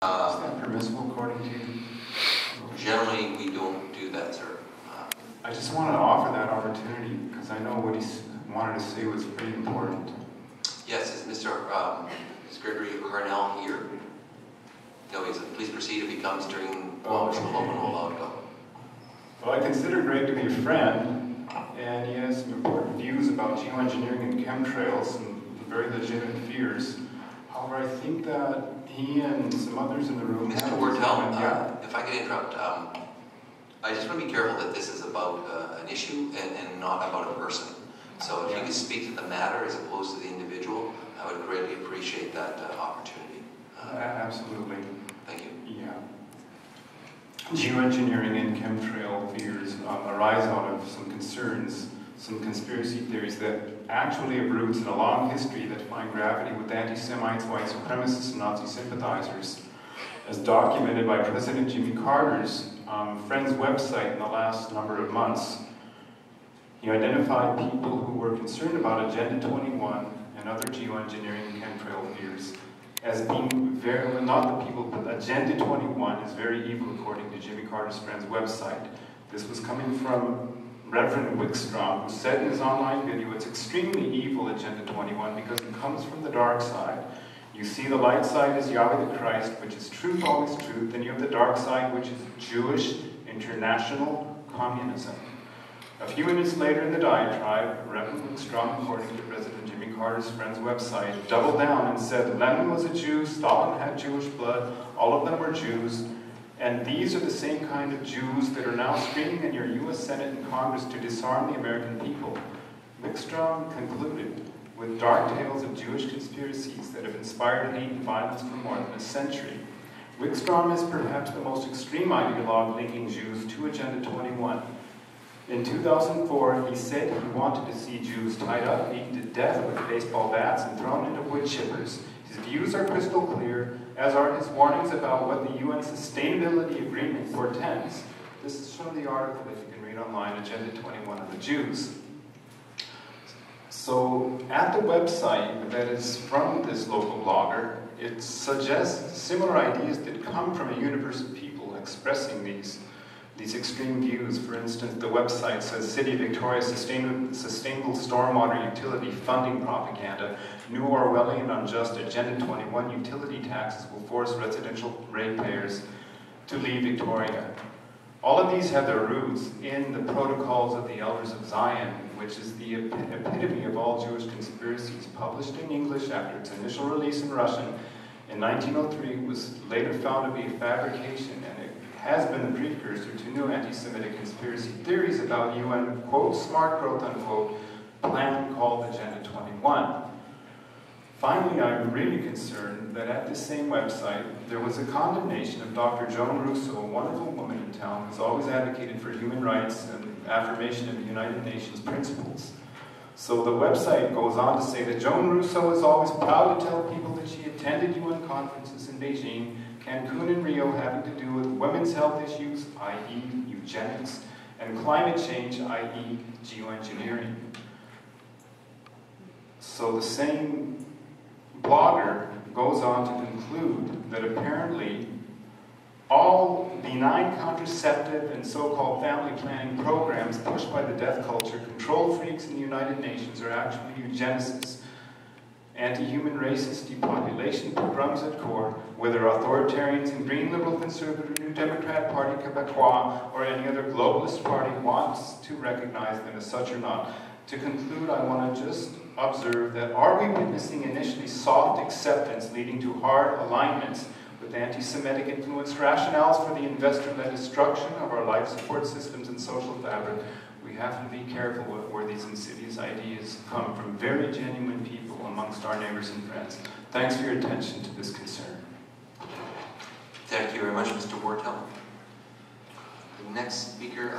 Is that permissible according to you? Generally, we don't do that, sir. I just wanted to offer that opportunity because I know what he wanted to say was pretty important. Yes, is Mr. Is Gregory Harnell here? No, please proceed if he comes during we'll allow to go. Well, I consider Greg to be a friend, and he has some important views about geoengineering and chemtrails and very legitimate fears. However, I think that he and some others in the room... Mr. Wartel, if I could interrupt, I just want to be careful that this is about an issue and not about a person. So if you could speak to the matter as opposed to the individual, I would greatly appreciate that opportunity. Absolutely. Thank you. Yeah. Geoengineering and chemtrail fears arise out of some concerns, some conspiracy theories that actually have roots in a long history that find gravity with anti-Semites, white supremacists, and Nazi sympathizers, as documented by President Jimmy Carter's friend's website in the last number of months. He identified people who were concerned about Agenda 21 and other geoengineering and chemtrail fears as being very, well, not the people, but Agenda 21 is very evil according to Jimmy Carter's friend's website. This was coming from Reverend Wickstrom, who said in his online video, it's extremely evil, Agenda 21, because it comes from the dark side. You see the light side is Yahweh the Christ, which is truth, always truth. Then you have the dark side, which is Jewish international communism. A few minutes later in the diatribe, Reverend Wickstrom, according to President Jimmy Carter's friend's website, doubled down and said Lenin was a Jew, Stalin had Jewish blood, all of them were Jews, and these are the same kind of Jews that are now screaming in your U.S. Senate and Congress to disarm the American people. Wickstrom concluded with dark tales of Jewish conspiracies that have inspired hate and violence for more than a century. Wickstrom is perhaps the most extreme ideologue linking Jews to Agenda 21. In 2004, he said he wanted to see Jews tied up, beaten to death with baseball bats, and thrown into wood chippers. His views are crystal clear, as are his warnings about what the UN Sustainability Agreement portends. This is from the article that you can read online, Agenda 21 of the Jews. So, at the website that is from this local blogger, it suggests similar ideas that come from a universe of people expressing these extreme views. For instance, the website says City of Victoria Sustainable Stormwater Utility Funding Propaganda, New Orwellian Unjust Agenda 21 utility taxes will force residential ratepayers to leave Victoria. All of these have their roots in the Protocols of the Elders of Zion, which is the epitome of all Jewish conspiracies, published in English after its initial release in Russian in 1903, was later found to be a fabrication, and it has been the precursor to new anti-Semitic conspiracy theories about UN, quote, smart growth, unquote, plan called Agenda 21. Finally, I'm really concerned that at this same website, there was a condemnation of Dr. Joan Russo, a wonderful woman in town who's always advocated for human rights and affirmation of the United Nations principles. So the website goes on to say that Joan Russo is always proud to tell people that she attended UN conferences in Beijing, Cancun and Rio having to do with women's health issues, i.e. eugenics, and climate change, i.e. geoengineering. So the same blogger goes on to conclude that apparently all benign contraceptive and so-called family planning programs pushed by the death culture, control freaks in the United Nations are actually eugenicists, anti-human racist depopulation pogroms at core, whether authoritarians in Green Liberal Conservative New Democrat Party Quebecois or any other globalist party wants to recognize them as such or not. To conclude, I want to just observe that are we witnessing initially soft acceptance leading to hard alignments with anti-Semitic influenced rationales for the investor-led destruction of our life support systems and social fabric? We have to be careful where these insidious ideas come from very genuine people amongst our neighbors and friends. Thanks for your attention to this concern. Thank you very much, Mr. Wartel. The next speaker...